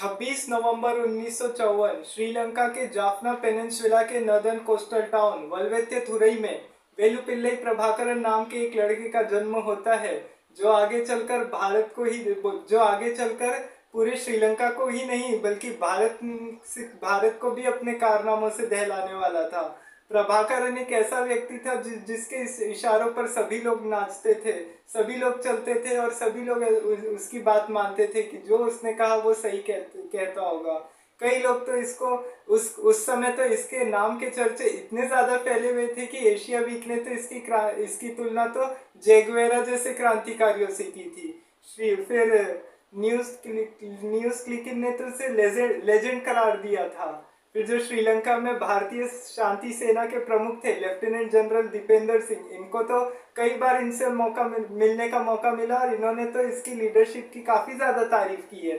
26 नवंबर 1954 श्रीलंका के जाफना पेनिनसुला के northern coastal town वल्वेत्तिथुरई में वेलुपिल्लई प्रभाकरन नाम के एक लड़के का जन्म होता है, जो आगे चलकर पूरे श्रीलंका को ही नहीं बल्कि भारत को भी अपने कारनामों से दहलाने वाला था। प्रभाकरन एक ऐसा व्यक्ति था जिसके इशारों पर सभी लोग नाचते थे, सभी लोग चलते थे और सभी लोग उसकी बात मानते थे कि जो उसने कहा वो सही कहता होगा। कई लोग तो इसको उस समय तो इसके नाम के चर्चे इतने ज्यादा फैले हुए थे कि एशिया वीक ने तो इसकी तुलना तो जेगुएरा जैसे क्रांतिकारियों से की थी। फिर न्यूज क्लिकिंग ने तो उसे लेजेंड करार दिया था। फिर जो श्रीलंका में भारतीय शांति सेना के प्रमुख थे लेफ्टिनेंट जनरल दीपेंद्र सिंह, इनको तो कई बार इनसे मिलने का मौका मिला और इन्होंने तो इसकी लीडरशिप की काफ़ी ज़्यादा तारीफ की है।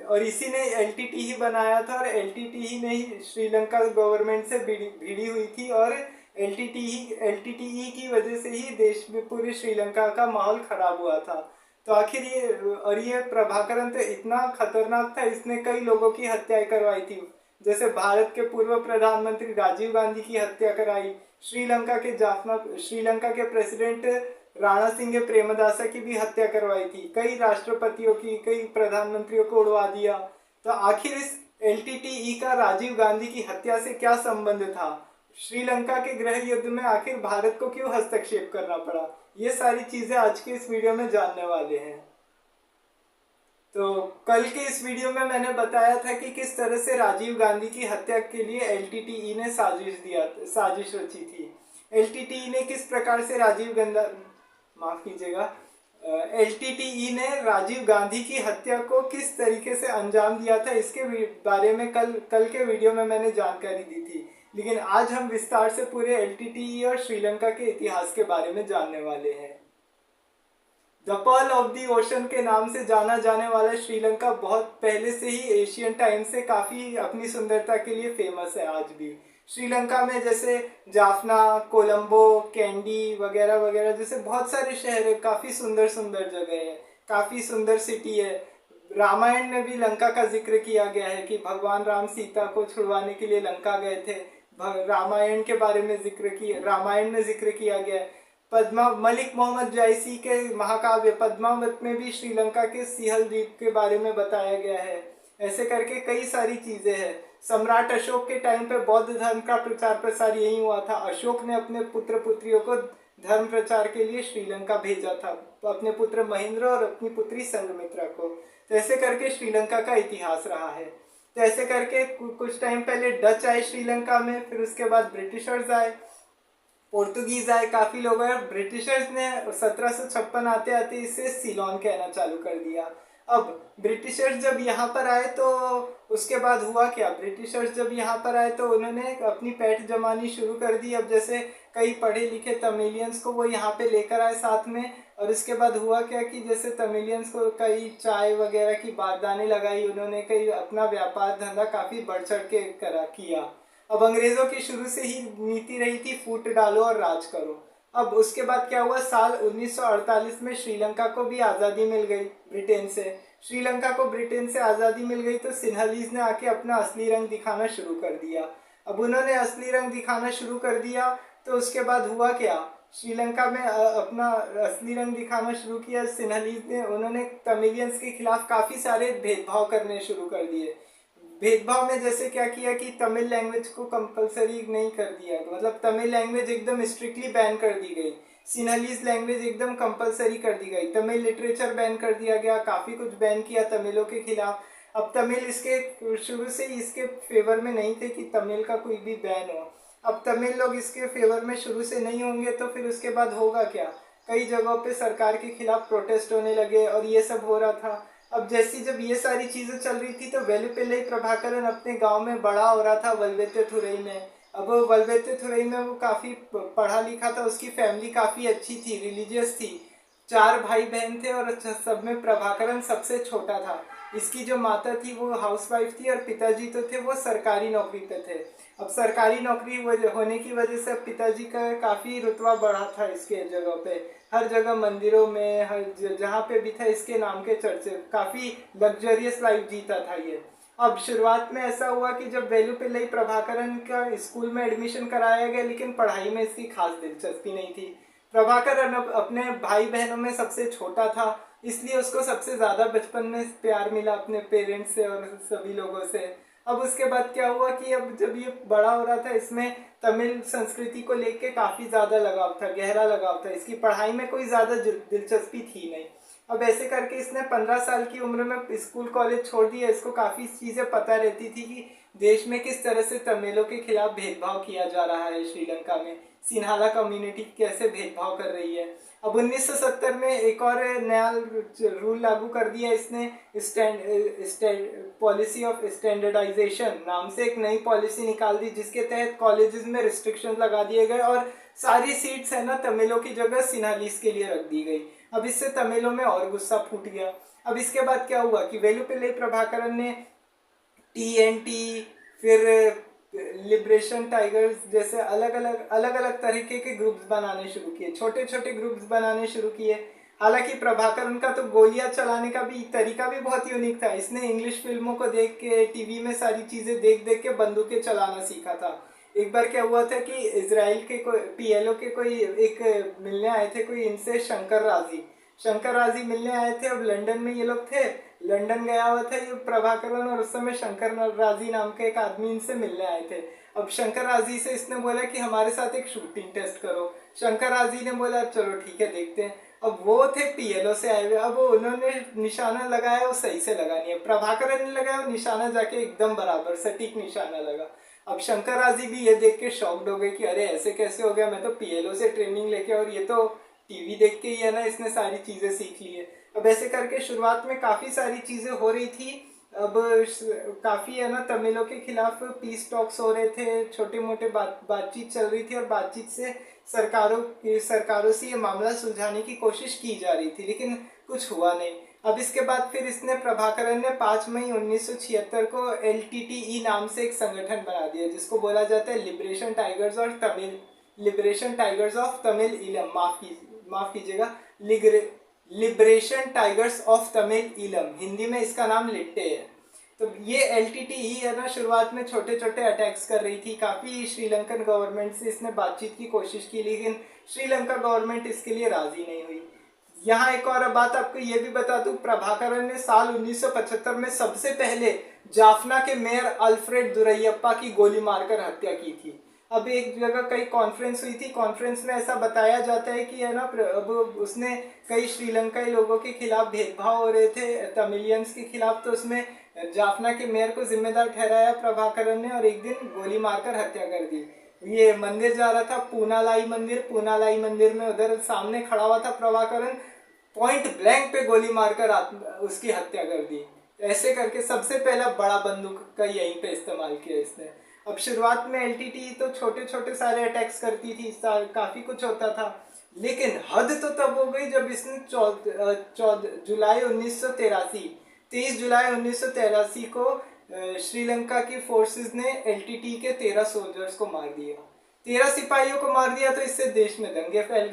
और इसी ने एलटीटी ही बनाया था और एलटीटी ही ने ही श्रीलंका गवर्नमेंट से भिड़ी हुई थी और एलटीटीई की वजह से ही देश में पूरे श्रीलंका का माहौल खराब हुआ था। तो आखिर ये प्रभाकरन तो इतना खतरनाक था, इसने कई लोगों की हत्याएं करवाई थी। जैसे भारत के पूर्व प्रधानमंत्री राजीव गांधी की हत्या कराई, श्रीलंका के प्रेसिडेंट राणा सिंह प्रेमदासा की भी हत्या करवाई थी, कई राष्ट्रपतियों की, कई प्रधानमंत्रियों को उड़वा दिया। तो आखिर इस एलटीटीई का राजीव गांधी की हत्या से क्या संबंध था? श्रीलंका के गृह युद्ध में आखिर भारत को क्यों हस्तक्षेप करना पड़ा? ये सारी चीजें आज के इस वीडियो में जानने वाले हैं। तो कल के इस वीडियो में मैंने बताया था कि किस तरह से राजीव गांधी की हत्या के लिए एलटीटीई ने साजिश रची थी। एलटीटीई ने किस प्रकार से एलटीटीई ने राजीव गांधी की हत्या को किस तरीके से अंजाम दिया था, इसके बारे में कल के वीडियो में मैंने जानकारी दी थी। लेकिन आज हम विस्तार से पूरे एलटीटीई और श्रीलंका के इतिहास के बारे में जानने वाले हैं। The pearl of the ocean के नाम से जाना जाने वाला श्रीलंका बहुत पहले से ही एशियन टाइम से काफ़ी अपनी सुंदरता के लिए फेमस है। आज भी श्रीलंका में जैसे जाफना, कोलंबो, कैंडी वगैरह वगैरह जैसे बहुत सारे शहर है, काफ़ी सुंदर सुंदर जगह है, काफ़ी सुंदर सिटी है। रामायण में भी लंका का जिक्र किया गया है कि भगवान राम सीता को छुड़वाने के लिए लंका गए थे। रामायण में जिक्र किया गया है। मलिक मोहम्मद जायसी के महाकाव्य पद्मावत में भी श्रीलंका के सिहल द्वीप के बारे में बताया गया है। ऐसे करके कई सारी चीजें हैं। सम्राट अशोक के टाइम पे बौद्ध धर्म का प्रचार प्रसार यही हुआ था। अशोक ने अपने पुत्र पुत्रियों को धर्म प्रचार के लिए श्रीलंका भेजा था, तो अपने पुत्र महेंद्र और अपनी पुत्री संघमित्रा को। तो ऐसे करके श्रीलंका का इतिहास रहा है। तो ऐसे करके कुछ टाइम पहले डच आए श्रीलंका में, फिर उसके बाद ब्रिटिशर्स आए, पोर्तुगीज आए, काफी लोग आए। ब्रिटिशर्स ने 1756 आते आते इसे सीलोन कहना चालू कर दिया। अब ब्रिटिशर्स जब यहाँ पर आए तो उसके बाद हुआ क्या? ब्रिटिशर्स जब यहाँ पर आए तो उन्होंने अपनी पैठ जमानी शुरू कर दी। अब जैसे कई पढ़े लिखे तमिलियंस को वो यहाँ पे लेकर आए साथ में, और इसके बाद हुआ क्या कि जैसे तमिलियंस को कई चाय वगैरह की बागदानी लगाई, उन्होंने कई अपना व्यापार धंधा काफ़ी बढ़ चढ़ के किया। अब अंग्रेजों की शुरू से ही नीति रही थी फूट डालो और राज करो। अब उसके बाद क्या हुआ, साल 1948 में श्रीलंका को भी आज़ादी मिल गई ब्रिटेन से। श्रीलंका को ब्रिटेन से आज़ादी मिल गई तो सिन्हलीज ने आके अपना असली रंग दिखाना शुरू कर दिया। अब उन्होंने असली रंग दिखाना शुरू कर दिया तो उसके बाद हुआ क्या, श्रीलंका में अपना असली रंग दिखाना शुरू किया सिन्हलीज ने। उन्होंने तमिलियंस के खिलाफ काफ़ी सारे भेदभाव करने शुरू कर दिए। भेदभाव में जैसे क्या किया कि तमिल लैंग्वेज को कंपलसरी नहीं कर दिया, मतलब तमिल लैंग्वेज एकदम स्ट्रिक्टली बैन कर दी गई। सिन्हलीज लैंग्वेज एकदम कंपलसरी कर दी गई। तमिल लिटरेचर बैन कर दिया गया, काफ़ी कुछ बैन किया तमिलों के खिलाफ। अब तमिल इसके शुरू से ही इसके फेवर में नहीं थे कि तमिल का कोई भी बैन हो। अब तमिल लोग इसके फेवर में शुरू से नहीं होंगे तो फिर उसके बाद होगा क्या, कई जगहों पे सरकार के खिलाफ प्रोटेस्ट होने लगे और ये सब हो रहा था। अब जब ये सारी चीज़ें चल रही थी तो वेलुपिल्लई प्रभाकरन अपने गांव में बड़ा हो रहा था वल्वेत्तिथुरई में। अब वल्वेत्तिथुरई में वो काफ़ी पढ़ा लिखा था, उसकी फैमिली काफ़ी अच्छी थी, रिलीजियस थी। 4 भाई बहन थे और सब में प्रभाकरन सबसे छोटा था। इसकी जो माता थी वो हाउसवाइफ थी और पिताजी तो थे वो सरकारी नौकरी पे थे। अब सरकारी नौकरी होने की वजह से पिताजी का काफ़ी रुतबा बढ़ा था इसके जगह पे। हर जगह मंदिरों में, हर जहाँ पे भी था इसके नाम के चर्चे, काफ़ी लग्जरियस लाइफ जीता था ये। अब शुरुआत में ऐसा हुआ कि जब वेलुपिल्लई प्रभाकरन का स्कूल में एडमिशन कराया गया, लेकिन पढ़ाई में इसकी खास दिलचस्पी नहीं थी। प्रभाकरन अपने भाई बहनों में सबसे छोटा था, इसलिए उसको सबसे ज़्यादा बचपन में प्यार मिला अपने पेरेंट्स से और सभी लोगों से। अब उसके बाद क्या हुआ कि अब जब ये बड़ा हो रहा था, इसमें तमिल संस्कृति को लेके काफ़ी ज़्यादा लगाव था, गहरा लगाव था। इसकी पढ़ाई में कोई ज़्यादा दिलचस्पी थी नहीं। अब ऐसे करके इसने 15 साल की उम्र में स्कूल कॉलेज छोड़ दिया। इसको काफ़ी चीज़ें पता रहती थी कि देश में किस तरह से तमिलों के खिलाफ भेदभाव किया जा रहा है, श्रीलंका में सिन्हाला कम्युनिटी कैसे भेदभाव कर रही है। अब 1970 में एक और नया रूल लागू कर दिया इसने, पॉलिसी ऑफ स्टैंडर्डाइजेशन नाम से एक नई पॉलिसी निकाल दी, जिसके तहत कॉलेजेस में रिस्ट्रिक्शन लगा दिए गए और सारी सीट्स है ना तमिलों की जगह सिन्हालीस के लिए रख दी गई। अब इससे तमिलों में और गुस्सा फूट गया। अब इसके बाद क्या हुआ कि वेलुपिल्लई प्रभाकरन ने TNT, फिर लिबरेशन टाइगर्स जैसे अलग अलग तरीके के ग्रुप्स बनाने शुरू किए, छोटे छोटे ग्रुप्स बनाने शुरू किए। हालांकि प्रभाकरन का तो गोलियां चलाने का भी तरीका भी बहुत यूनिक था। इसने इंग्लिश फिल्मों को देख के, टीवी में सारी चीज़ें देख देख के बंदूकें चलाना सीखा था। एक बार क्या हुआ था कि इसराइल के कोई PLO के कोई एक मिलने आए थे, कोई इनसे शंकर राजी मिलने आए थे। अब लंदन में ये लोग थे, लंदन गया हुआ था ये प्रभाकरन, और उस समय शंकर राजी नाम के एक आदमी इनसे मिलने आए थे। अब शंकर राजी से इसने बोला कि हमारे साथ एक शूटिंग टेस्ट करो। शंकर राजी ने बोला चलो ठीक है देखते हैं। अब वो थे PLO से आए हुए। अब उन्होंने निशाना लगाया, वो सही से लगा नहीं है। प्रभाकरन ने लगाया, वो निशाना जाके एकदम बराबर सटीक निशाना लगा। अब शंकर राजी भी ये देख के शॉक्ड हो गए कि अरे ऐसे कैसे हो गया, मैं तो PLO से ट्रेनिंग लेके, और ये तो टीवी देख के ही है ना इसने सारी चीज़ें सीख ली है। अब ऐसे करके शुरुआत में काफ़ी सारी चीज़ें हो रही थी। अब काफ़ी है ना तमिलों के खिलाफ पीस टॉक्स हो रहे थे, छोटे मोटे बातचीत चल रही थी, और बातचीत से सरकारों से ये मामला सुलझाने की कोशिश की जा रही थी, लेकिन कुछ हुआ नहीं। अब इसके बाद फिर इसने प्रभाकरन ने 5 मई 1976 को LTTE नाम से एक संगठन बना दिया, जिसको बोला जाता है लिबरेशन टाइगर्स ऑफ तमिल इलम, माफ कीजिएगा, लिबरेशन टाइगर्स ऑफ तमिल इलम, हिंदी में इसका नाम लिट्टे है। तो ये LTTE है ना शुरुआत में छोटे छोटे अटैक्स कर रही थी। काफ़ी श्रीलंकन गवर्नमेंट से इसने बातचीत की कोशिश की, लेकिन श्रीलंका गवर्नमेंट इसके लिए राजी नहीं हुई। यहाँ एक और बात आपको ये भी बता दूं, प्रभाकरन ने साल 1975 में सबसे पहले जाफना के मेयर अल्फ्रेड दुरैयप्पा की गोली मारकर हत्या की थी। अब एक जगह कई कॉन्फ्रेंस हुई थी, कॉन्फ्रेंस में ऐसा बताया जाता है कि है ना अब उसने कई श्रीलंकाई लोगों के खिलाफ भेदभाव हो रहे थे, तमिलियंस के खिलाफ, तो उसमें जाफना के मेयर को जिम्मेदार ठहराया प्रभाकरन ने, और एक दिन गोली मारकर हत्या कर दी। ये मंदिर जा रहा था पूनालाई मंदिर में उधर सामने खड़ा हुआ था प्रभाकरन, पॉइंट ब्लैंक पे गोली मारकर उसकी हत्या कर दी। ऐसे करके सबसे पहला बड़ा बंदूक का यहीं पे इस्तेमाल किया इसने। अब शुरुआत में LTTE तो छोटे छोटे सारे अटैक्स करती थी, काफ़ी कुछ होता था, लेकिन हद तो तब हो गई जब इसने 23 जुलाई 1983 को श्रीलंका की फोर्सेस ने LTTE के 13 सोल्जर्स को मार दिया, 13 सिपाहियों को मार दिया। तो इससे देश में दंगे फैल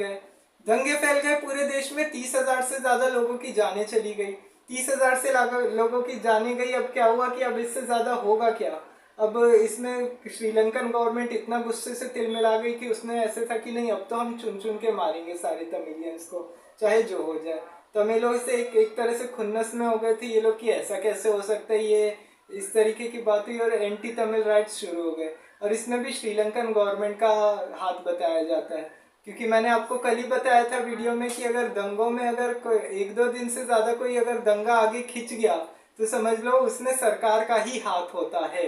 गए पूरे देश में। 30,000 से ज़्यादा लोगों की जानें चली गई, 30,000 से लोगों की जानें गई। अब क्या हुआ कि अब इससे ज़्यादा होगा क्या। अब इसमें श्रीलंकन गवर्नमेंट इतना गुस्से से तिलमिला गई कि उसने ऐसे था कि नहीं अब तो हम चुन चुन के मारेंगे सारे तमिलियंस को, चाहे जो हो जाए। तमिलों से एक तरह से खुन्नस में हो गए थे ये लोग कि ऐसा कैसे हो सकता है, ये इस तरीके की बात हुई, और एंटी तमिल राइट्स शुरू हो गए। और इसमें भी श्रीलंकन गवर्नमेंट का हाथ बताया जाता है, क्योंकि मैंने आपको कल ही बताया था वीडियो में कि अगर दंगों में अगर कोई 1-2 दिन से ज़्यादा कोई अगर दंगा आगे खिंच गया तो समझ लो उसमें सरकार का ही हाथ होता है,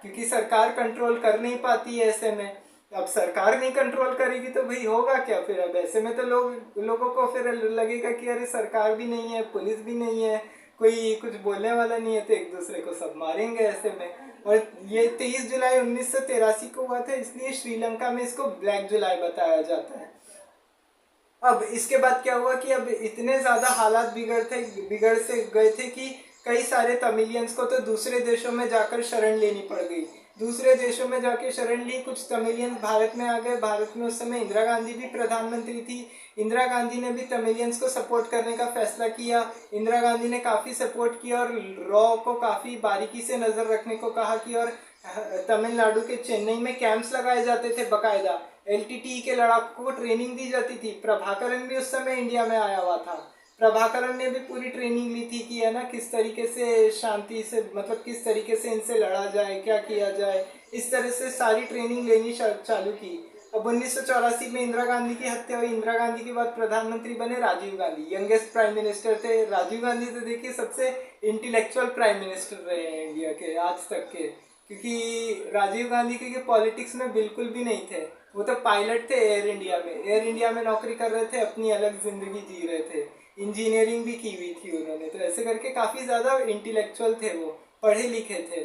क्योंकि सरकार कंट्रोल कर नहीं पाती है ऐसे में। अब सरकार नहीं कंट्रोल करेगी तो भाई होगा क्या फिर। अब ऐसे में तो लोगों को फिर लगेगा कि अरे सरकार भी नहीं है, पुलिस भी नहीं है, कोई कुछ बोलने वाला नहीं है, तो एक दूसरे को सब मारेंगे ऐसे में। और ये 23 जुलाई 1983 को हुआ था, इसलिए श्रीलंका में इसको ब्लैक जुलाई बताया जाता है। अब इसके बाद क्या हुआ कि अब इतने ज़्यादा हालात बिगड़ से गए थे कि कई सारे तमिलियंस को तो दूसरे देशों में जाकर शरण लेनी पड़ गई। दूसरे देशों में जाके शरण ली, कुछ तमिलियंस भारत में आ गए। भारत में उस समय इंदिरा गांधी भी प्रधानमंत्री थी। इंदिरा गांधी ने भी तमिलियंस को सपोर्ट करने का फैसला किया। इंदिरा गांधी ने काफ़ी सपोर्ट किया और रॉ को काफ़ी बारीकी से नज़र रखने को कहा कि, और तमिलनाडु के चेन्नई में कैंप्स लगाए जाते थे बाकायदा। एलटीटीई के लड़ाकों को ट्रेनिंग दी जाती थी। प्रभाकरन भी उस समय इंडिया में आया हुआ था। प्रभाकरन ने भी पूरी ट्रेनिंग ली थी कि है ना किस तरीके से शांति से, मतलब किस तरीके से इनसे लड़ा जाए, क्या किया जाए, इस तरह से सारी ट्रेनिंग लेनी चालू की। अब 1984 में इंदिरा गांधी की हत्या हुई। इंदिरा गांधी के बाद प्रधानमंत्री बने Rajiv Gandhi, youngest prime minister थे। राजीव गांधी तो देखिए सबसे इंटेलेक्चुअल प्राइम मिनिस्टर रहे हैं इंडिया के आज तक के, क्योंकि राजीव गांधी के पॉलिटिक्स में बिल्कुल भी नहीं थे। वो तो पायलट थे एयर इंडिया में, एयर इंडिया में नौकरी कर रहे थे, अपनी अलग जिंदगी जी रहे थे, इंजीनियरिंग भी की हुई थी उन्होंने। तो ऐसे करके काफ़ी ज़्यादा इंटेलेक्चुअल थे, वो पढ़े लिखे थे।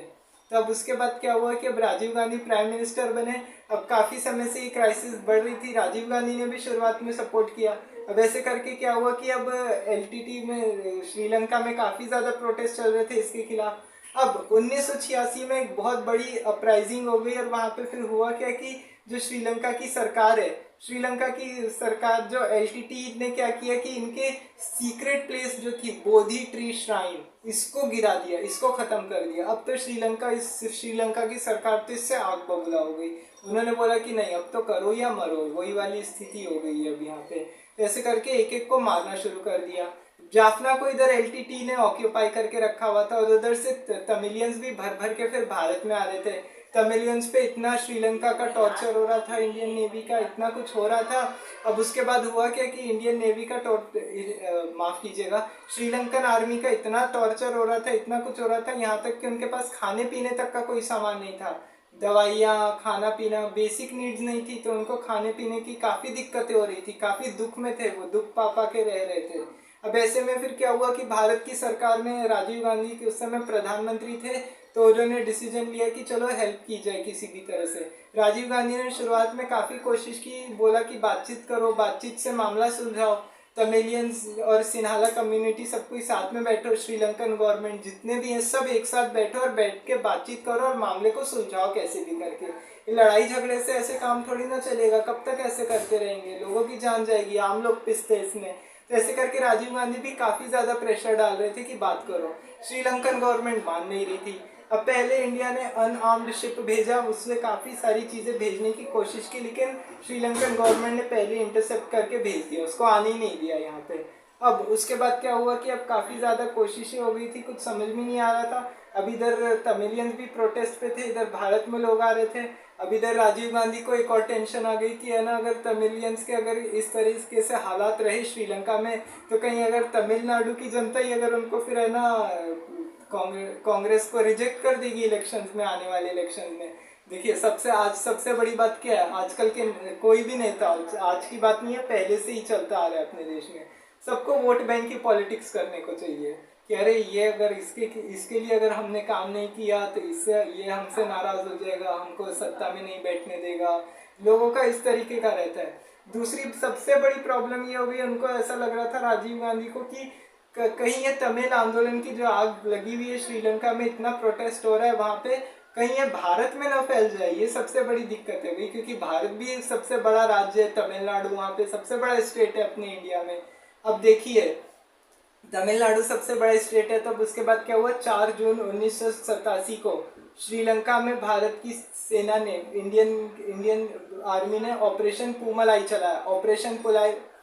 तो अब उसके बाद क्या हुआ कि अब राजीव गांधी प्राइम मिनिस्टर बने। अब काफ़ी समय से ये क्राइसिस बढ़ रही थी। राजीव गांधी ने भी शुरुआत में सपोर्ट किया। अब ऐसे करके क्या हुआ कि अब एलटीटी में, श्रीलंका में काफ़ी ज़्यादा प्रोटेस्ट चल रहे थे इसके खिलाफ। अब 1986 में एक बहुत बड़ी अपराइजिंग हो गई और वहाँ पे फिर हुआ क्या कि जो श्रीलंका की सरकार है, श्रीलंका की सरकार जो एलटीटी ने क्या किया कि इनके सीक्रेट प्लेस जो थी बोधि ट्री श्राइन, इसको गिरा दिया, इसको ख़त्म कर दिया। अब तो श्रीलंका की सरकार तो इससे आग बबूला हो गई। उन्होंने बोला कि नहीं, अब तो करो या मरो, वही वाली स्थिति हो गई है अब यहाँ पे। तो ऐसे करके एक एक को मारना शुरू कर दिया। जाफना को इधर एलटीटी ने ऑक्यूपाई करके रखा हुआ था और उधर से तमिलियंस भी भर भर के फिर भारत में आ रहे थे। तमिलियंस पे इतना श्रीलंका का टॉर्चर हो रहा था, इंडियन नेवी का इतना कुछ हो रहा था। अब उसके बाद हुआ क्या कि इंडियन नेवी का माफ़ कीजिएगा, श्रीलंकन आर्मी का इतना टॉर्चर हो रहा था, इतना कुछ हो रहा था, यहाँ तक कि उनके पास खाने पीने तक का कोई सामान नहीं था। दवाइयाँ, खाना पीना, बेसिक नीड्स नहीं थी, तो उनको खाने पीने की काफ़ी दिक्कतें हो रही थी, काफ़ी दुख में थे वो, दुख पा के रह रहे थे। अब ऐसे में फिर क्या हुआ कि भारत की सरकार में राजीव गांधी के उस समय प्रधानमंत्री थे, तो उन्होंने डिसीजन लिया कि चलो हेल्प की जाए किसी भी तरह से। राजीव गांधी ने शुरुआत में काफ़ी कोशिश की, बोला कि बातचीत करो, बातचीत से मामला सुलझाओ, तमिलियंस और सिन्हाला कम्युनिटी सब कोई साथ में बैठो, श्रीलंकन गवर्नमेंट जितने भी हैं सब एक साथ बैठो और बैठ के बातचीत करो और मामले को सुलझाओ कैसे भी करके। ये लड़ाई झगड़े से ऐसे काम थोड़ी ना चलेगा, कब तक ऐसे करते रहेंगे, लोगों की जान जाएगी, आम लोग पिसते इसमें। तो ऐसे करके राजीव गांधी भी काफ़ी ज़्यादा प्रेशर डाल रहे थे कि बात करो। श्रीलंकन गवर्नमेंट मान नहीं रही थी। अब पहले इंडिया ने अनआर्म्ड शिप भेजा, उससे काफ़ी सारी चीज़ें भेजने की कोशिश की, लेकिन श्रीलंकन गवर्नमेंट ने पहले इंटरसेप्ट करके भेज दिया, उसको आने ही नहीं दिया यहाँ पे। अब उसके बाद क्या हुआ कि अब काफ़ी ज़्यादा कोशिशें हो गई थी, कुछ समझ में नहीं आ रहा था। अब इधर तमिलियंस भी प्रोटेस्ट पे थे, इधर भारत में लोग आ रहे थे। अब इधर राजीव गांधी को एक और टेंशन आ गई कि है ना, अगर तमिलियंस के अगर इस तरीके से हालात रहे श्रीलंका में, तो कहीं अगर तमिलनाडु की जनता ही अगर उनको फिर है ना कांग्रेस को रिजेक्ट कर देगी इलेक्शंस में, आने वाले इलेक्शन में। देखिए सबसे बड़ी बात क्या है, आजकल के कोई भी नेता, आज की बात नहीं है, पहले से ही चलता आ रहा है अपने देश में, सबको वोट बैंक की पॉलिटिक्स करने को चाहिए कि अरे ये अगर इसके लिए अगर हमने काम नहीं किया तो इससे ये हमसे नाराज हो जाएगा, हमको सत्ता में नहीं बैठने देगा, लोगों का इस तरीके का रहता है। दूसरी सबसे बड़ी प्रॉब्लम ये हो गई, उनको ऐसा लग रहा था राजीव गांधी को कि कहीं ये तमिल आंदोलन की जो आग लगी हुई है श्रीलंका में, इतना प्रोटेस्ट हो रहा है वहाँ पे, कहीं ये भारत में ना फैल जाए। ये सबसे बड़ी दिक्कत है भाई, क्योंकि भारत भी एक सबसे बड़ा राज्य है, तमिलनाडु वहाँ पे सबसे बड़ा स्टेट है अपने इंडिया में। अब देखिए तमिलनाडु सबसे बड़ा स्टेट है, तब उसके बाद क्या हुआ, 4 जून 1987 को श्रीलंका में भारत की सेना ने, इंडियन आर्मी ने ऑपरेशन पूमलाई चलाया।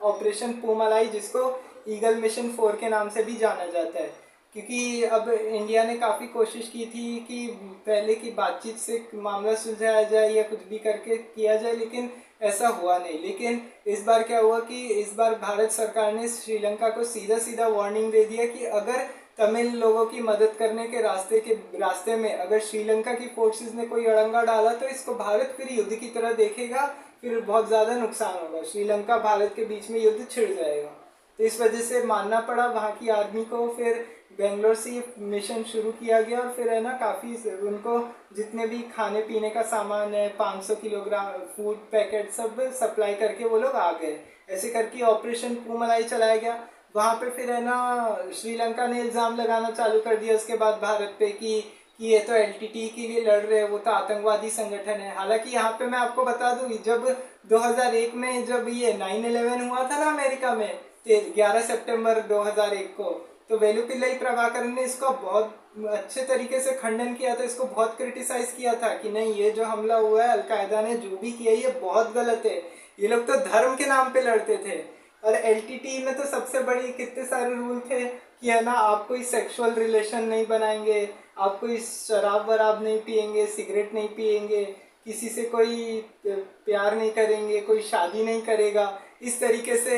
ऑपरेशन पूमलाई, जिसको ईगल मिशन 4 के नाम से भी जाना जाता है, क्योंकि अब इंडिया ने काफ़ी कोशिश की थी कि पहले की बातचीत से मामला सुलझाया जाए या कुछ भी करके किया जाए, लेकिन ऐसा हुआ नहीं। लेकिन इस बार क्या हुआ कि इस बार भारत सरकार ने श्रीलंका को सीधा वार्निंग दे दिया कि अगर तमिल लोगों की मदद करने के रास्ते में अगर श्रीलंका की फोर्सेस ने कोई अड़ंगा डाला तो इसको भारत फिर युद्ध की तरह देखेगा, फिर बहुत ज़्यादा नुकसान होगा, श्रीलंका भारत के बीच में युद्ध छिड़ जाएगा। तो इस वजह से मानना पड़ा वहाँ की आर्मी को। फिर बेंगलोर से ये मिशन शुरू किया गया और फिर है ना काफ़ी उनको जितने भी खाने पीने का सामान है, 500 किलोग्राम फूड पैकेट सब सप्लाई करके वो लोग आ गए। ऐसे करके ऑपरेशन पूमलाई चलाया गया। वहाँ पे फिर है ना श्रीलंका ने इल्ज़ाम लगाना चालू कर दिया उसके बाद भारत पे कि कि ये तो एलटीटी के लिए लड़ रहे हैं, वो तो आतंकवादी संगठन है। हालांकि यहाँ पे मैं आपको बता दूं, जब 2001 में जब ये 9/11 हुआ था ना अमेरिका में, 11 सितंबर 2001 को, तो वेलुपिल्लाई प्रभाकरन ने इसका बहुत अच्छे तरीके से खंडन किया था, इसको बहुत क्रिटिसाइज किया था कि नहीं, ये जो हमला हुआ है अलकायदा ने जो भी किया ये बहुत गलत है, ये लोग तो धर्म के नाम पे लड़ते थे। और एलटीटी में तो सबसे बड़ी कितने सारे रूल थे कि है ना, आप कोई सेक्सुअल रिलेशन नहीं बनाएंगे, आप कोई शराब वराब नहीं पिएंगे, सिगरेट नहीं पिएंगे, किसी से कोई प्यार नहीं करेंगे, कोई शादी नहीं करेगा, इस तरीके से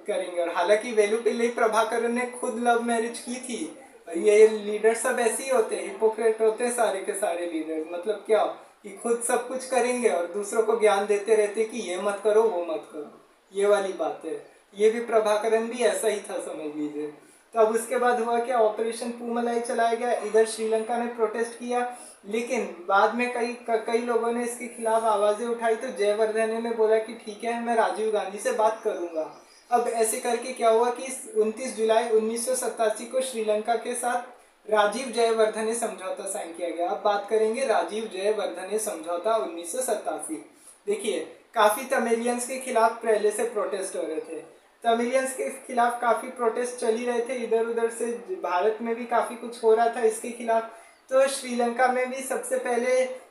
करेंगे। और हालांकि वेलुपिल्लाई प्रभाकरन ने खुद लव मैरिज की थी। और ये लीडर सब ऐसे ही होते हैं, हिपोक्रेट होते हैं सारे के सारे लीडर। मतलब क्या कि खुद सब कुछ करेंगे और दूसरों को ज्ञान देते रहते कि ये मत करो वो मत करो, ये वाली बात है। ये भी प्रभाकरन भी ऐसा ही था, समझ लीजिए। तो अब उसके बाद हुआ क्या, ऑपरेशन पूमलाई चलाया गया, इधर श्रीलंका ने प्रोटेस्ट किया, लेकिन बाद में कई लोगों ने इसके खिलाफ आवाज़ें उठाई। तो जयवर्धने ने बोला कि ठीक है, मैं राजीव गांधी से बात करूंगा। अब ऐसे करके क्या हुआ कि 29 जुलाई 1987 को श्रीलंका के साथ राजीव जयवर्धने समझौता साइन किया गया। अब बात करेंगे राजीव जयवर्धने समझौता 1987। देखिए, काफ़ी तमिलियंस के खिलाफ पहले से प्रोटेस्ट हो रहे थे, तमिलियंस के खिलाफ काफ़ी प्रोटेस्ट चल ही रहे थे, इधर उधर से भारत में भी काफ़ी कुछ हो रहा था इसके खिलाफ। तो श्रीलंका में भी सबसे पहले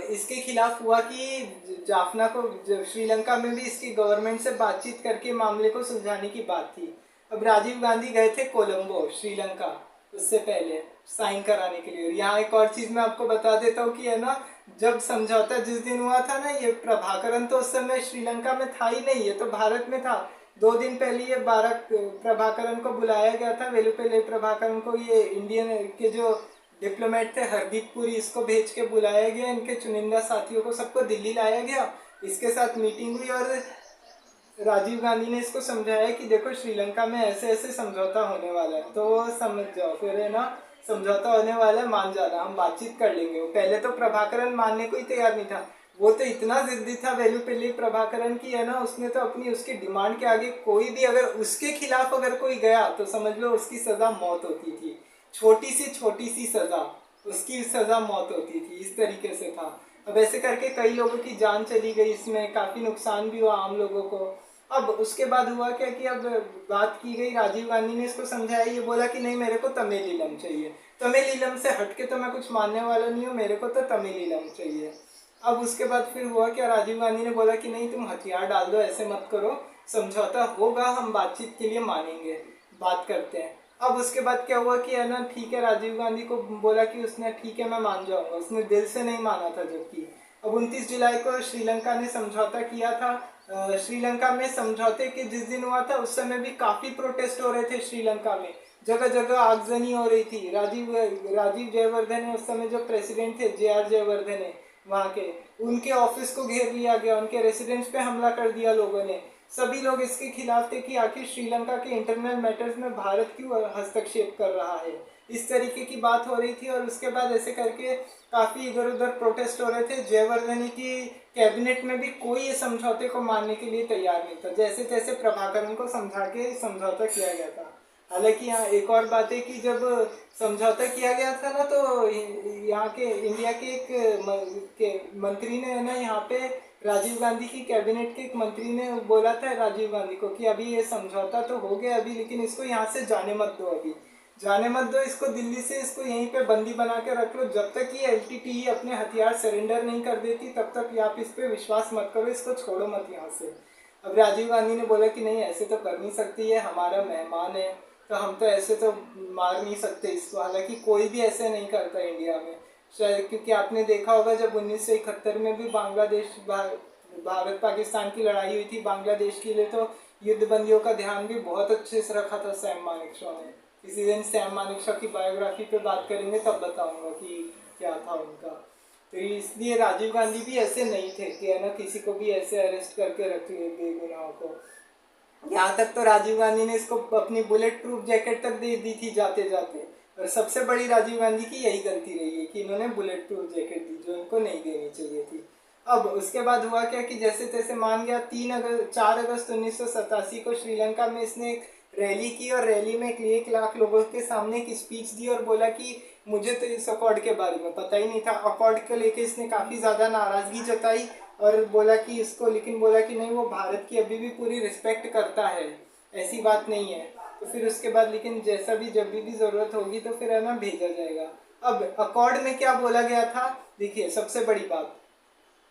इसके खिलाफ हुआ कि जाफना को, श्रीलंका में भी इसकी गवर्नमेंट से बातचीत करके मामले को सुलझाने की बात थी। अब राजीव गांधी गए थे कोलंबो श्रीलंका उससे पहले साइन कराने के लिए। और यहाँ एक और चीज़ मैं आपको बता देता हूँ कि है ना, जब समझौता जिस दिन हुआ था ना, ये प्रभाकरन तो उस समय श्रीलंका में था ही नहीं, ये तो भारत में था। 2 दिन पहले ये प्रभाकरन को बुलाया गया था, वेलुपिल्लाई प्रभाकरन को, ये इंडियन के जो डिप्लोमेट थे हरदीप पुरी, इसको भेज के बुलाया गया, इनके चुनिंदा साथियों को सबको दिल्ली लाया गया, इसके साथ मीटिंग हुई और राजीव गांधी ने इसको समझाया कि देखो श्रीलंका में ऐसे ऐसे समझौता होने वाला है, तो समझ जाओ, फिर है ना, समझौता होने वाला है, मान जाना, हम बातचीत कर लेंगे। पहले तो प्रभाकरन मानने को ही तैयार नहीं था, वो तो इतना जिद्दी था वेलुपिल्लाई प्रभाकरन की है ना, उसने तो अपनी उसकी डिमांड के आगे कोई भी अगर उसके खिलाफ अगर कोई गया तो समझ लो उसकी सज़ा मौत होती थी। छोटी सी सज़ा, उसकी सज़ा मौत होती थी, इस तरीके से था। अब ऐसे करके कई लोगों की जान चली गई, इसमें काफ़ी नुकसान भी हुआ आम लोगों को। अब उसके बाद हुआ क्या कि अब बात की गई, राजीव गांधी ने इसको समझाया, ये बोला कि नहीं, मेरे को तमिल चाहिए, तमिल से हटके तो मैं कुछ मानने वाला नहीं हूँ, मेरे को तो तमिल चाहिए। अब उसके बाद फिर हुआ क्या, राजीव गांधी ने बोला कि नहीं, तुम हथियार डाल दो, ऐसे मत करो, समझौता होगा, हम बातचीत के लिए मानेंगे, बात करते हैं। अब उसके बाद क्या हुआ कि है ना, ठीक है, राजीव गांधी को बोला कि उसने ठीक है मैं मान जाऊंगा, उसने दिल से नहीं माना था। जबकि अब 29 जुलाई को श्रीलंका ने समझौता किया था। श्रीलंका में समझौते के जिस दिन हुआ था उस समय भी काफ़ी प्रोटेस्ट हो रहे थे श्रीलंका में, जगह जगह आगजनी हो रही थी। राजीव जयवर्धने उस समय जो प्रेसिडेंट थे, JR जयवर्धने वहाँ के, उनके ऑफिस को घेर लिया गया, उनके रेसिडेंस पे हमला कर दिया लोगों ने। सभी लोग इसके खिलाफ थे कि आखिर श्रीलंका के इंटरनल मैटर्स में भारत क्यों हस्तक्षेप कर रहा है, इस तरीके की बात हो रही थी। और उसके बाद ऐसे करके काफ़ी इधर उधर प्रोटेस्ट हो रहे थे। जयवर्धने की कैबिनेट में भी कोई ये समझौते को मानने के लिए तैयार नहीं था, जैसे तैसे प्रभाकरन को समझा के समझौता किया गया था। हालांकि यहाँ एक और बात है कि जब समझौता किया गया था ना, तो यहाँ के इंडिया के एक मंत्री ने है ना, यहाँ पे राजीव गांधी की कैबिनेट के एक मंत्री ने बोला था राजीव गांधी को कि अभी ये समझौता तो हो गया अभी, लेकिन इसको यहाँ से जाने मत दो, अभी जाने मत दो, इसको दिल्ली से इसको यहीं पे बंदी बना के रख लो, जब तक ये LTTE अपने हथियार सरेंडर नहीं कर देती तब तक आप इस पर विश्वास मत करो, इसको छोड़ो मत यहाँ से। अब राजीव गांधी ने बोला कि नहीं, ऐसे तो कर नहीं सकती, है हमारा मेहमान है, तो हम तो ऐसे तो मार नहीं सकते इसको। हालांकि कोई भी ऐसे नहीं करता इंडिया में शायद, क्योंकि आपने देखा होगा जब 1971 में भी बांग्लादेश भारत पाकिस्तान की लड़ाई हुई थी बांग्लादेश के लिए, तो युद्धबंदियों का ध्यान भी बहुत अच्छे से रखा था सैम मानेकशॉ ने। किसी दिन सैम मानेकशॉ की बायोग्राफी पे बात करेंगे तब बताऊंगा कि क्या था उनका। तो इसलिए राजीव गांधी भी ऐसे नहीं थे कि है ना, किसी को भी ऐसे अरेस्ट करके रख लिए बेगुनाहों को। यहाँ तक तो राजीव गांधी ने इसको अपनी बुलेट प्रूफ जैकेट तक दे दी थी जाते जाते। और सबसे बड़ी राजीव गांधी की यही गलती रही है कि इन्होंने बुलेट प्रूफ जैकेट दी जो इनको नहीं देनी चाहिए थी। अब उसके बाद हुआ क्या कि जैसे तैसे मान गया, 4 अगस्त 1987 को श्रीलंका में इसने एक रैली की और रैली में 1 लाख लोगों के सामने एक स्पीच दी और बोला कि मुझे तो इस अकॉर्ड के बारे में पता ही नहीं था। अकॉर्ड को लेके इसने काफ़ी ज़्यादा नाराज़गी जताई और बोला कि इसको, लेकिन बोला कि नहीं, वो भारत की अभी भी पूरी रिस्पेक्ट करता है, ऐसी बात नहीं है। तो फिर उसके बाद लेकिन जैसा भी जब भी ज़रूरत होगी तो फिर है ना भेजा जाएगा। अब अकॉर्ड में क्या बोला गया था, देखिए सबसे बड़ी बात,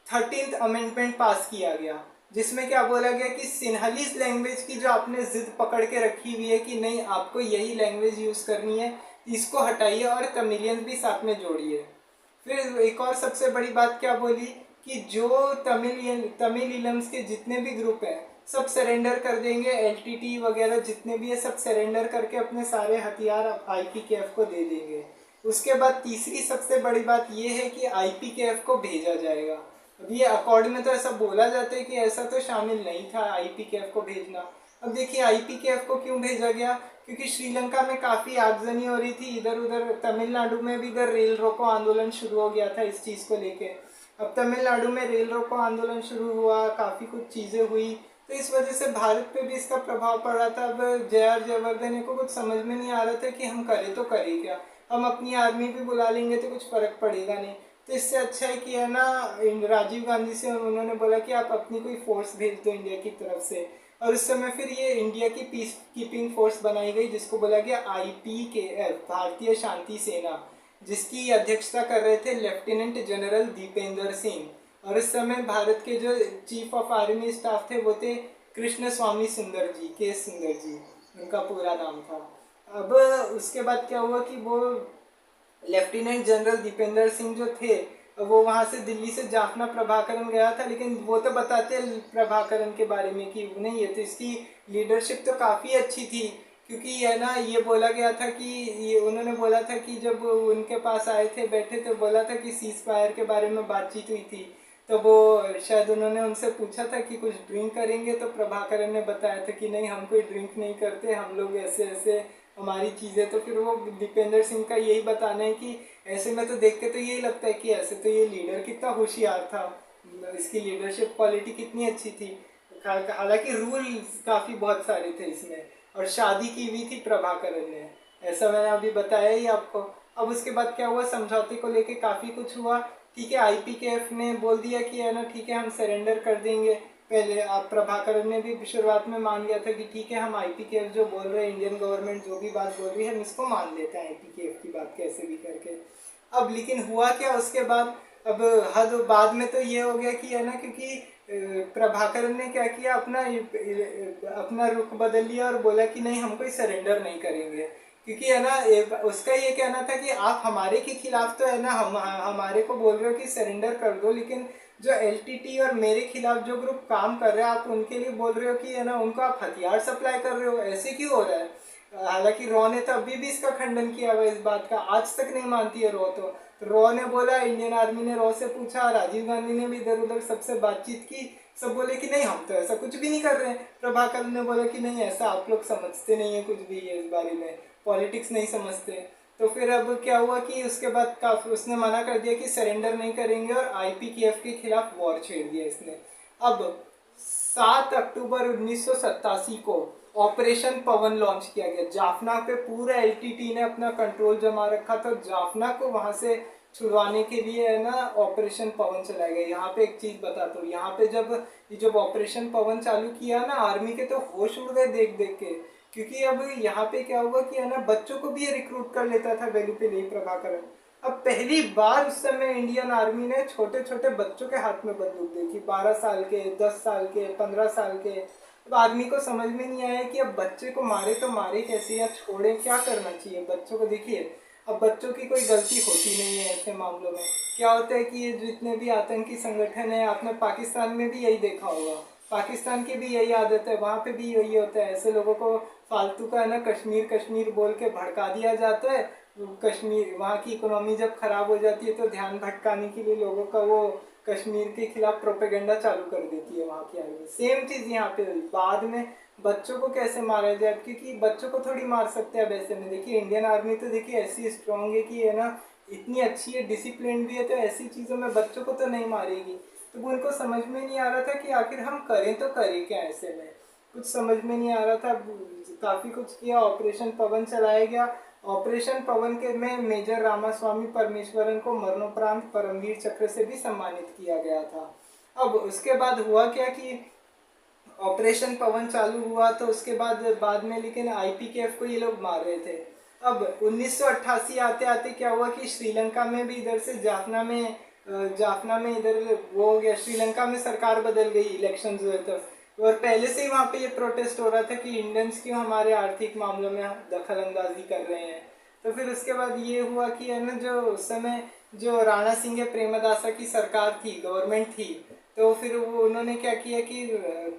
13th अमेंडमेंट पास किया गया, जिसमें क्या बोला गया कि सिन्हलीज लैंग्वेज की जो आपने जिद पकड़ के रखी हुई है कि नहीं आपको यही लैंग्वेज यूज़ करनी है, इसको हटाइए और तमिलियंस भी साथ में जोड़िए। फिर एक और सबसे बड़ी बात क्या बोली कि जो तमिलियंस के जितने भी ग्रुप हैं सब सरेंडर कर देंगे, एलटीटी वगैरह जितने भी है सब सरेंडर करके अपने सारे हथियार आईपीकेएफ को दे देंगे। उसके बाद तीसरी सबसे बड़ी बात यह है कि आईपीकेएफ को भेजा जाएगा। अब ये अकॉर्ड में तो ऐसा बोला जाता है कि ऐसा तो शामिल नहीं था आईपीकेएफ को भेजना। अब देखिए आईपीकेएफ को क्यों भेजा गया, क्योंकि श्रीलंका में काफ़ी आगजनी हो रही थी, इधर उधर तमिलनाडु में भी इधर रेल रोको आंदोलन शुरू हो गया था इस चीज़ को लेके। अब तमिलनाडु में रेल रोको आंदोलन शुरू हुआ, काफ़ी कुछ चीज़ें हुई, तो इस वजह से भारत पे भी इसका प्रभाव पड़ रहा था। अब जे.आर. जयवर्धने को कुछ समझ में नहीं आ रहा था कि हम करें तो करें क्या, हम अपनी आर्मी भी बुला लेंगे तो कुछ फ़र्क पड़ेगा नहीं, तो इससे अच्छा है कि है ना राजीव गांधी से उन्होंने बोला कि आप अपनी कोई फोर्स भेज दो इंडिया की तरफ से। और उस समय फिर ये इंडिया की पीस कीपिंग फोर्स बनाई गई जिसको बोला गया आईपीकेएफ, भारतीय शांति सेना, जिसकी अध्यक्षता कर रहे थे लेफ्टिनेंट जनरल दीपेंद्र सिंह। और इस समय भारत के जो चीफ ऑफ आर्मी स्टाफ थे वो थे कृष्ण स्वामी सुंदर जी, के सुंदर जी उनका पूरा नाम था। अब उसके बाद क्या हुआ कि वो लेफ्टिनेंट जनरल दीपेंद्र सिंह जो थे वो वहाँ से दिल्ली से जाफना प्रभाकरन गया था, लेकिन वो तो बताते हैं प्रभाकरन के बारे में कि नहीं, ये तो इसकी लीडरशिप तो काफ़ी अच्छी थी, क्योंकि है ना ये बोला गया था कि ये उन्होंने बोला था कि जब उनके पास आए थे बैठे तो बोला था कि सीज फायर के बारे में बातचीत हुई थी, तो वो शायद उन्होंने उनसे पूछा था कि कुछ ड्रिंक करेंगे, तो प्रभाकरन ने बताया था कि नहीं हम कोई ड्रिंक नहीं करते, हम लोग ऐसे ऐसे हमारी चीज़ें। तो फिर वो दीपेंद्र सिंह का यही बताना है कि ऐसे में तो देख के तो यही लगता है कि ऐसे तो ये लीडर कितना होशियार था, इसकी लीडरशिप क्वालिटी कितनी अच्छी थी। हालांकि रूल काफ़ी बहुत सारे थे इसमें, और शादी की हुई थी प्रभाकरन ने, ऐसा मैंने अभी बताया ही आपको। अब उसके बाद क्या हुआ, समझौते को लेके काफ़ी कुछ हुआ। ठीक है, आईपीकेएफ ने बोल दिया कि है ना ठीक है हम सरेंडर कर देंगे। पहले आप प्रभाकरन ने भी शुरुआत में मान लिया था कि ठीक है हम आईपीकेएफ जो बोल रहे हैं, इंडियन गवर्नमेंट जो भी बात बोल रही है हम इसको मान लेते हैं आईपीकेएफ की बात कैसे भी करके। अब लेकिन हुआ क्या उसके बाद, अब हद बाद में तो ये हो गया कि है ना, क्योंकि प्रभाकरन ने क्या किया, अपना रुख बदल लिया और बोला कि नहीं हम कोई सरेंडर नहीं करेंगे, क्योंकि है ना उसका ये कहना था कि आप हमारे के खिलाफ तो है ना हमारे को बोल रहे हो कि सरेंडर कर दो, लेकिन जो एलटीटी और मेरे खिलाफ जो ग्रुप काम कर रहे हैं आप उनके लिए बोल रहे हो कि है ना उनको आप हथियार सप्लाई कर रहे हो, ऐसे क्यों हो रहा है। हालांकि रॉ ने तो अभी भी इसका खंडन किया हुआ इस बात का, आज तक नहीं मानती है रॉ। तो रॉ ने बोला, इंडियन आर्मी ने रॉ से पूछा, राजीव गांधी ने भी इधर उधर सबसे बातचीत की, सब बोले कि नहीं हम तो ऐसा कुछ भी नहीं कर रहे हैं। प्रभाकरन ने बोला कि नहीं ऐसा आप लोग समझते नहीं है कुछ भी है इस बारे में, पॉलिटिक्स नहीं समझते। तो फिर अब क्या हुआ कि उसके बाद काफी उसने मना कर दिया कि सरेंडर नहीं करेंगे और आईपीकेएफ के खिलाफ वॉर छेड़ दिया इसने। अब 7 अक्टूबर 1987 को ऑपरेशन पवन लॉन्च किया गया जाफना पे। पूरा एलटीटी ने अपना कंट्रोल जमा रखा था, जाफना को वहां से छुड़वाने के लिए है ना ऑपरेशन पवन चलाया गया। यहाँ पे एक चीज बताता हूँ, यहाँ पे जब ऑपरेशन पवन चालू किया ना, आर्मी के तो होश उड़ गए देख देख के, क्योंकि अब यहाँ पे क्या हुआ कि है ना बच्चों को भी ये रिक्रूट कर लेता था गली पे नहीं प्रभाकरन। अब पहली बार उस समय इंडियन आर्मी ने छोटे छोटे बच्चों के हाथ में बंदूक देखी, 12 साल के, 10 साल के, 15 साल के। अब आदमी को समझ में नहीं आया कि अब बच्चे को मारे तो मारे कैसे या छोड़े, क्या करना चाहिए बच्चों को। देखिए अब बच्चों की कोई गलती होती नहीं है ऐसे मामलों में। क्या होता है कि ये जितने भी आतंकी संगठन है, आपने पाकिस्तान में भी यही देखा होगा, पाकिस्तान की भी यही आदत है, वहाँ पे भी यही होता है। ऐसे लोगों को फालतू का है ना कश्मीर कश्मीर बोल के भड़का दिया जाता है। कश्मीर वहाँ की इकोनॉमी जब खराब हो जाती है तो ध्यान भटकाने के लिए लोगों का वो कश्मीर के खिलाफ प्रोपेगेंडा चालू कर देती है वहाँ की आर्मी। सेम चीज़ यहाँ पे हुई। बाद में बच्चों को कैसे मारा जाए, क्योंकि बच्चों को थोड़ी मार सकते हैं वैसे में। देखिए इंडियन आर्मी तो देखिए ऐसी स्ट्रांग है कि है ना इतनी अच्छी है, डिसिप्लिन भी है, तो ऐसी चीज़ों में बच्चों को तो नहीं मारेगी। तो वो उनको समझ में नहीं आ रहा था कि आखिर हम करें तो करें क्या, ऐसे में कुछ समझ में नहीं आ रहा था। काफ़ी कुछ किया, ऑपरेशन पवन चलाया गया। ऑपरेशन पवन के में मेजर रामास्वामी परमेश्वरन को मरणोपरांत परमवीर चक्र से भी सम्मानित किया गया था। अब उसके बाद हुआ क्या कि ऑपरेशन पवन चालू हुआ तो उसके बाद में लेकिन आईपीकेएफ को ये लोग मार रहे थे। अब 1988 आते आते क्या हुआ कि श्रीलंका में भी इधर से जाफना में इधर वो हो गया, श्रीलंका में सरकार बदल गई, इलेक्शंस हुए तो। और पहले से ही वहाँ पे ये प्रोटेस्ट हो रहा था कि इंडियंस क्यों हमारे आर्थिक मामलों में दखल अंदाजी कर रहे हैं। तो फिर उसके बाद ये हुआ कि है ना, जो उस समय जो राणा सिंह प्रेमदासा की सरकार थी, गवर्नमेंट थी, तो फिर वो उन्होंने क्या किया कि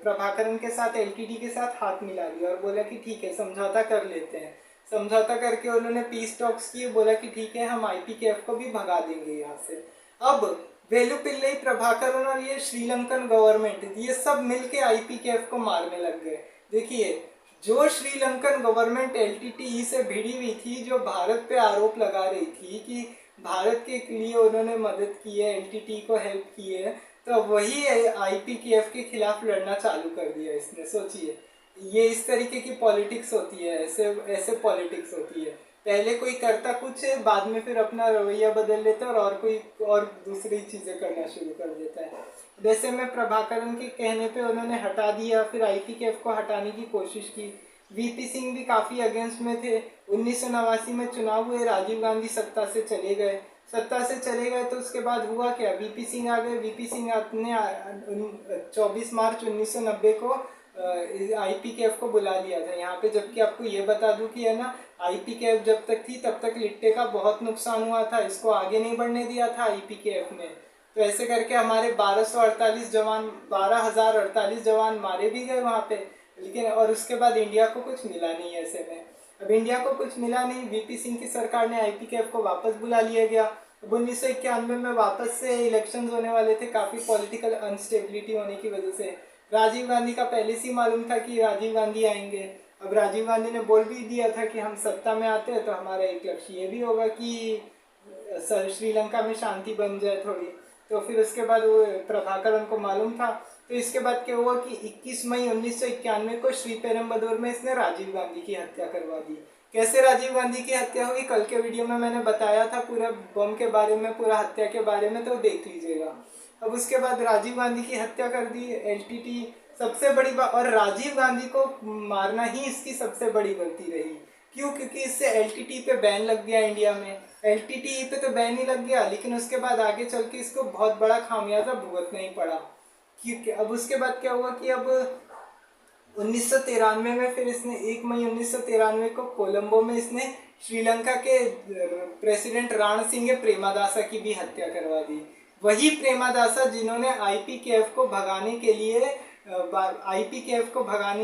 प्रभाकरन के साथ एलटीटी के साथ हाथ मिला लिया और बोला कि ठीक है समझौता कर लेते हैं। समझौता करके उन्होंने पीस टॉक्स किए, बोला कि ठीक है हम आईपीकेएफ को भी भगा देंगे यहाँ से। अब वेलुपिल्लई, प्रभाकरन और ये श्रीलंकन गवर्नमेंट ये सब मिलके आईपीकेएफ को मारने लग गए। देखिए, जो श्रीलंकन गवर्नमेंट एलटीटीई से भिड़ी हुई थी, जो भारत पे आरोप लगा रही थी कि भारत के लिए उन्होंने मदद की है, एलटीटीई को हेल्प की है, तो वही आईपीकेएफ के खिलाफ लड़ना चालू कर दिया इसने। सोचिए, ये इस तरीके की पॉलिटिक्स होती है, ऐसे पॉलिटिक्स होती है। पहले कोई करता कुछ है, बाद में फिर अपना रवैया बदल लेता है और कोई और दूसरी चीज़ें करना शुरू कर देता है। वैसे में प्रभाकरन के कहने पे उन्होंने हटा दिया, फिर आईपीकेएफ को हटाने की कोशिश की। वीपी सिंह भी काफ़ी अगेंस्ट में थे। 1989 में चुनाव हुए, राजीव गांधी सत्ता से चले गए तो उसके बाद हुआ क्या, वीपी सिंह आ गए। वीपी सिंह अपने 24 मार्च 1990 को आईपीकेएफ को बुला लिया था यहाँ पे। जबकि आपको ये बता दूं कि है ना, आईपीकेएफ जब तक थी तब तक लिट्टे का बहुत नुकसान हुआ था, इसको आगे नहीं बढ़ने दिया था आईपीकेएफ ने। तो ऐसे करके हमारे 12,048 जवान मारे भी गए वहाँ पे, लेकिन और उसके बाद इंडिया को कुछ मिला नहीं। ऐसे में अब इंडिया को कुछ मिला नहीं, वीपी सिंह की सरकार ने आईपीकेएफ को वापस बुला लिया गया। अब 1991 में वापस से इलेक्शंस होने वाले थे, काफ़ी पॉलिटिकल अनस्टेबिलिटी होने की वजह से। राजीव गांधी का पहले से ही मालूम था कि राजीव गांधी आएंगे। अब राजीव गांधी ने बोल भी दिया था कि हम सत्ता में आते हैं तो हमारा एक लक्ष्य ये भी होगा कि श्रीलंका में शांति बन जाए थोड़ी। तो फिर उसके बाद वो प्रभाकरन को मालूम था। तो इसके बाद क्या हुआ कि 21 मई 1991 को श्रीपेरुम्बदूर में इसने राजीव गांधी की हत्या करवा दी। कैसे राजीव गांधी की हत्या हुई, कल के वीडियो में मैंने बताया था पूरा बम के बारे में, पूरा हत्या के बारे में, तो देख लीजिएगा। अब उसके बाद राजीव गांधी की हत्या कर दी एलटीटी। सबसे बड़ी बात, और राजीव गांधी को मारना ही इसकी सबसे बड़ी गलती रही। क्यों? क्योंकि इससे एलटीटी पे बैन लग गया इंडिया में। एलटीटी पे तो बैन ही लग गया, लेकिन उसके बाद आगे चल के इसको बहुत बड़ा खामियाजा भुगतना ही पड़ा। क्योंकि अब उसके बाद क्या हुआ कि अब 1993 में फिर इसने 1 मई 1993 को कोलंबो में इसने श्रीलंका के प्रेसिडेंट राणा सिंह प्रेमदासा की भी हत्या करवा दी। वही प्रेमदासा जिन्होंने आईपीकेएफ को भगाने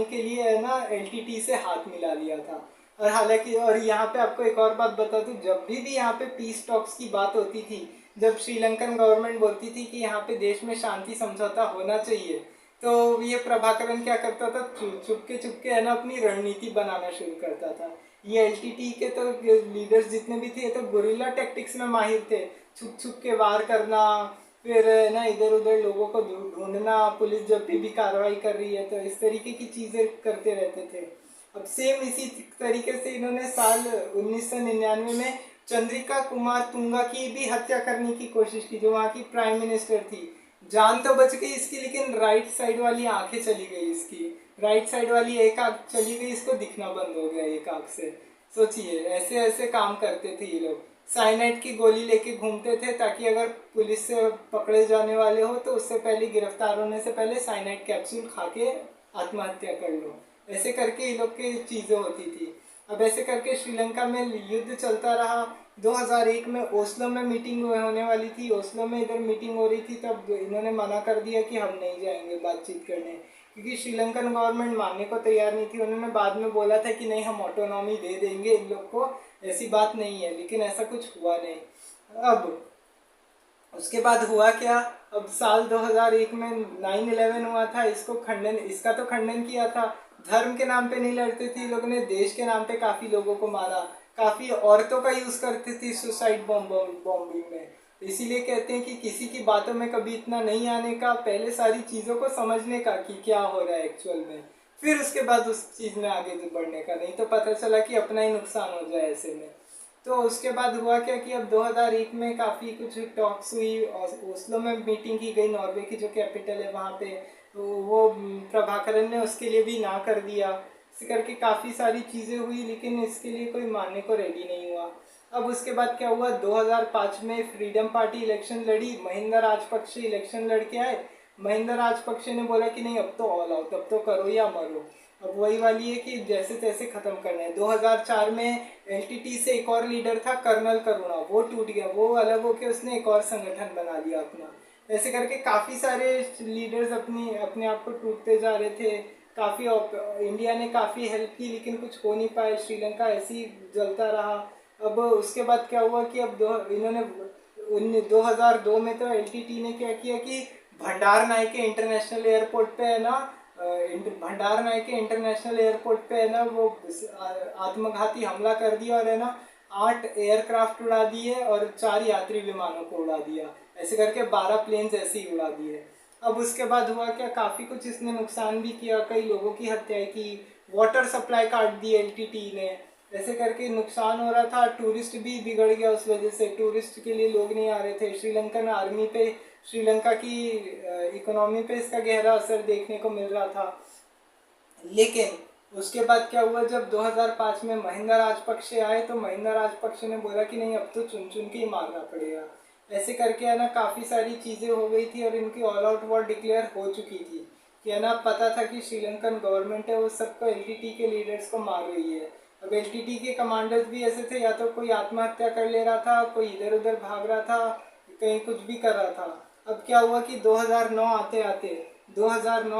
के लिए है ना एलटीटी से हाथ मिला लिया था। और हालांकि, और यहाँ पे आपको एक और बात बता दूं, जब भी यहाँ पे पीस टॉक्स की बात होती थी, जब श्रीलंकन गवर्नमेंट बोलती थी कि यहाँ पे देश में शांति समझौता होना चाहिए, तो ये प्रभाकरन क्या करता था, चुपके है ना अपनी रणनीति बनाना शुरू करता था। ये एलटीटी के तो लीडर्स जितने भी थे तो गुरिल्ला टैक्टिक्स में माहिर थे। छुप के वार करना, फिर ना इधर उधर लोगों को ढूंढना, पुलिस जब भी कार्रवाई कर रही है तो इस तरीके की चीज़ें करते रहते थे। अब सेम इसी तरीके से इन्होंने साल 1999 में चंद्रिका कुमार तुंगा की भी हत्या करने की कोशिश की, जो वहाँ की प्राइम मिनिस्टर थी। जान तो बच गई इसकी, लेकिन राइट साइड वाली आंखें चली गई इसकी। राइट साइड वाली एक आंख चली गई, इसको दिखना बंद हो गया एक आंख से। सोचिए, ऐसे ऐसे काम करते थे ये लोग। साइनाइड की गोली लेके घूमते थे ताकि अगर पुलिस से पकड़े जाने वाले हो तो उससे पहले, गिरफ्तार होने से पहले साइनाइड कैप्सूल खा के आत्महत्या कर लो। ऐसे करके ये लोग की चीज़ें होती थी। अब ऐसे करके श्रीलंका में युद्ध चलता रहा। 2001 में ओस्लो में मीटिंग होने वाली थी, ओस्लो में इधर मीटिंग हो रही थी, तब इन्होंने मना कर दिया कि हम नहीं जाएंगे बातचीत करने, क्योंकि श्रीलंकन गवर्नमेंट मानने को तैयार नहीं थी। उन्होंने बाद में बोला था कि नहीं हम ऑटोनॉमी दे देंगे इन लोग को, ऐसी बात नहीं है, लेकिन ऐसा कुछ हुआ नहीं। अब उसके बाद हुआ क्या, अब साल 2001 में 9/11 हुआ था, इसका तो खंडन किया था। धर्म के नाम पे नहीं लड़ते थे लोगों ने, देश के नाम पे काफ़ी लोगों को मारा, काफ़ी औरतों का यूज़ करते थे सुसाइड बॉम्बिंग में। इसीलिए कहते हैं कि किसी की बातों में कभी इतना नहीं आने का, पहले सारी चीज़ों को समझने का कि क्या हो रहा है एक्चुअल में। फिर उसके बाद उस चीज़ में आगे बढ़ने का, नहीं तो पता चला कि अपना ही नुकसान हो जाए ऐसे में। तो उसके बाद हुआ क्या कि अब 2001 में काफ़ी कुछ टॉक्स हुई और ओस्लो में मीटिंग की गई, नॉर्वे की जो कैपिटल है वहाँ पे। तो वो प्रभाकरन ने उसके लिए भी ना कर दिया। इस करके काफ़ी सारी चीज़ें हुई, लेकिन इसके लिए कोई मानने को रेडी नहीं हुआ। अब उसके बाद क्या हुआ, 2005 में फ्रीडम पार्टी इलेक्शन लड़ी, महिंदा राजपक्षे इलेक्शन लड़के आए। महिंदा राजपक्षे ने बोला कि नहीं, अब तो ऑल आउट, अब तो करो या मरो। अब वही वाली है कि जैसे तैसे खत्म करना है। 2004 में एलटीटी से एक और लीडर था कर्नल करुणा, वो टूट गया, वो अलग होकर उसने एक और संगठन बना लिया अपना। ऐसे करके काफ़ी सारे लीडर्स अपने आप को टूटते जा रहे थे। काफ़ी इंडिया ने काफ़ी हेल्प की, लेकिन कुछ हो नहीं पाया, श्रीलंका ऐसे ही जलता रहा। अब उसके बाद क्या हुआ कि अब इन्होंने 2002 में तो एलटीटी ने क्या किया कि भंडार नायके इंटरनेशनल एयरपोर्ट पे है ना, भंडार नायके इंटरनेशनल एयरपोर्ट पे है ना वो आत्मघाती हमला कर दिया और है ना 8 एयरक्राफ्ट उड़ा दिए और 4 यात्री विमानों को उड़ा दिया। ऐसे करके 12 प्लेन्स ऐसे ही उड़ा दिए। अब उसके बाद हुआ क्या, काफ़ी कुछ इसने नुकसान भी किया, कई लोगों की हत्याएं की, वाटर सप्लाई काट दी एलटीटी ने। ऐसे करके नुकसान हो रहा था, टूरिस्ट भी बिगड़ गया उस वजह से, टूरिस्ट के लिए लोग नहीं आ रहे थे। श्रीलंकन आर्मी पे, श्रीलंका की इकोनॉमी पे इसका गहरा असर देखने को मिल रहा था। लेकिन उसके बाद क्या हुआ, जब 2005 में महिंदा राजपक्षे आए तो महिंदा राजपक्षे ने बोला कि नहीं, अब तो चुन चुन के ही मारना पड़ेगा। ऐसे करके है ना काफ़ी सारी चीज़ें हो गई थी और इनकी ऑल आउट वॉर डिक्लेयर हो चुकी थी कि है ना पता था कि श्रीलंकन गवर्नमेंट है वो सबको एलटीटी के लीडर्स को मार रही है। अब एलटीटी के कमांडर्स भी ऐसे थे, या तो कोई आत्महत्या कर ले रहा था, कोई इधर उधर भाग रहा था, कहीं कुछ भी कर रहा था। अब क्या हुआ कि 2009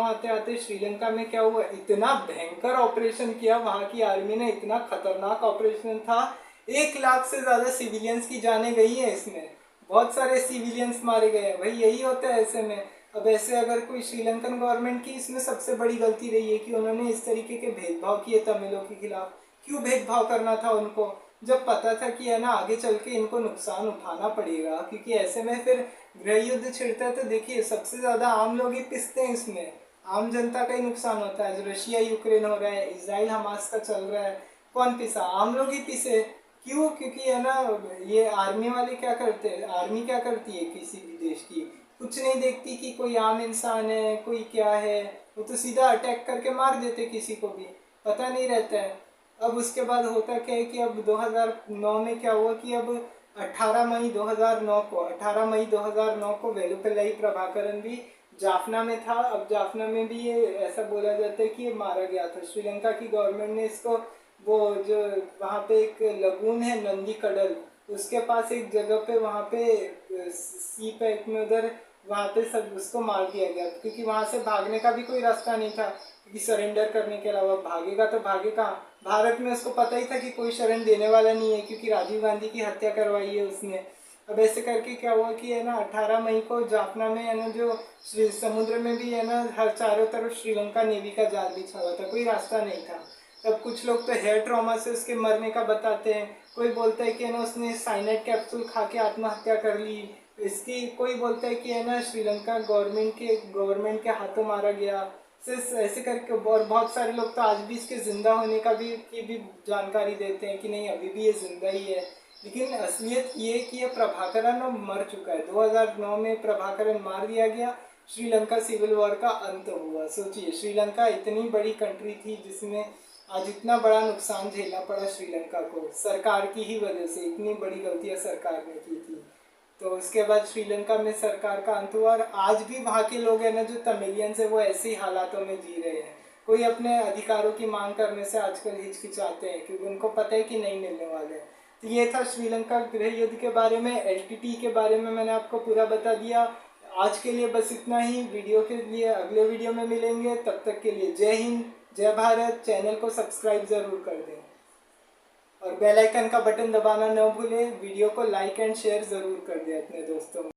आते आते श्रीलंका में क्या हुआ, इतना भयंकर ऑपरेशन किया वहाँ की आर्मी ने, इतना खतरनाक ऑपरेशन था। 1 लाख से ज़्यादा सिविलियंस की जाने गई है इसमें, बहुत सारे सिविलियंस मारे गए हैं। भाई यही होता है ऐसे में। अब ऐसे अगर कोई श्रीलंकन गवर्नमेंट की इसमें सबसे बड़ी गलती रही है कि उन्होंने इस तरीके के भेदभाव किए तमिलों के खिलाफ। क्यों भेदभाव करना था उनको, जब पता था कि है ना आगे चल के इनको नुकसान उठाना पड़ेगा, क्योंकि ऐसे में फिर गृह युद्ध छिड़ता है तो देखिए सबसे ज़्यादा आम लोग ही पिसते हैं इसमें, आम जनता का ही नुकसान होता है। जो रशिया यूक्रेन हो रहा है, इसराइल हमास का चल रहा है, कौन पिसा, आम लोग ही पिसे। क्यों, क्योंकि है ना ये आर्मी वाले क्या करते हैं, आर्मी क्या करती है किसी भी देश की, कुछ नहीं देखती कि कोई आम इंसान है कोई क्या है, वो तो सीधा अटैक करके मार देते, किसी को भी पता नहीं रहता है। अब उसके बाद होता क्या है कि अब 2009 में क्या हुआ कि अब 18 मई 2009 को वेलुपिल्लाई प्रभाकरन भी जाफना में था। अब जाफना में भी ये ऐसा बोला जाता है कि ये मारा गया था। श्रीलंका की गवर्नमेंट ने इसको, वो जो वहाँ पे एक लगून है नंदी कडल, उसके पास एक जगह पे वहाँ पे सी पैक में उधर वहाँ पे सब उसको मार दिया गया, क्योंकि वहाँ से भागने का भी कोई रास्ता नहीं था, क्योंकि सरेंडर करने के अलावा भागेगा तो भागे कहाँ। भारत में उसको पता ही था कि कोई शरण देने वाला नहीं है, क्योंकि राजीव गांधी की हत्या करवाई है उसने। अब ऐसे करके क्या हुआ कि है ना 18 मई को जाफना में है ना जो समुद्र में भी है ना हर चारों तरफ श्रीलंका नेवी का जाल बिछा हुआ था, कोई रास्ता नहीं था। तब कुछ लोग तो हेयर ट्रॉमा से उसके मरने का बताते हैं, कोई बोलता है कि है ना उसने साइनाइड कैप्सूल खा के आत्महत्या कर ली इसकी, कोई बोलता है कि है ना श्रीलंका गवर्नमेंट के हाथों मारा गया। सिर्फ ऐसे करके, और बहुत सारे लोग तो आज भी इसके ज़िंदा होने की भी जानकारी देते हैं कि नहीं अभी भी ये ज़िंदा ही है। लेकिन असलियत ये कि ये प्रभाकरन अब मर चुका है। 2009 में प्रभाकरन मार दिया गया, श्रीलंका सिविल वॉर का अंत हुआ। सोचिए श्रीलंका इतनी बड़ी कंट्री थी जिसमें आज इतना बड़ा नुकसान झेलना पड़ा श्रीलंका को, सरकार की ही वजह से। इतनी बड़ी गलतियाँ सरकार ने की थी। तो उसके बाद श्रीलंका में सरकार का अंत हुआ और आज भी वहाँ के लोग हैं ना जो तमिलियंस है वो ऐसे ही हालातों में जी रहे हैं। कोई अपने अधिकारों की मांग करने से आजकल हिचकिचाते हैं, क्योंकि उनको पता है कि नहीं मिलने वाले। तो ये था श्रीलंका गृह युद्ध के बारे में, एलटीटी के बारे में मैंने आपको पूरा बता दिया। आज के लिए बस इतना ही। वीडियो के लिए अगले वीडियो में मिलेंगे, तब तक के लिए जय हिंद जय भारत। चैनल को सब्सक्राइब ज़रूर कर दें और बेल आइकन का बटन दबाना न भूलें। वीडियो को लाइक एंड शेयर ज़रूर कर दें अपने दोस्तों में।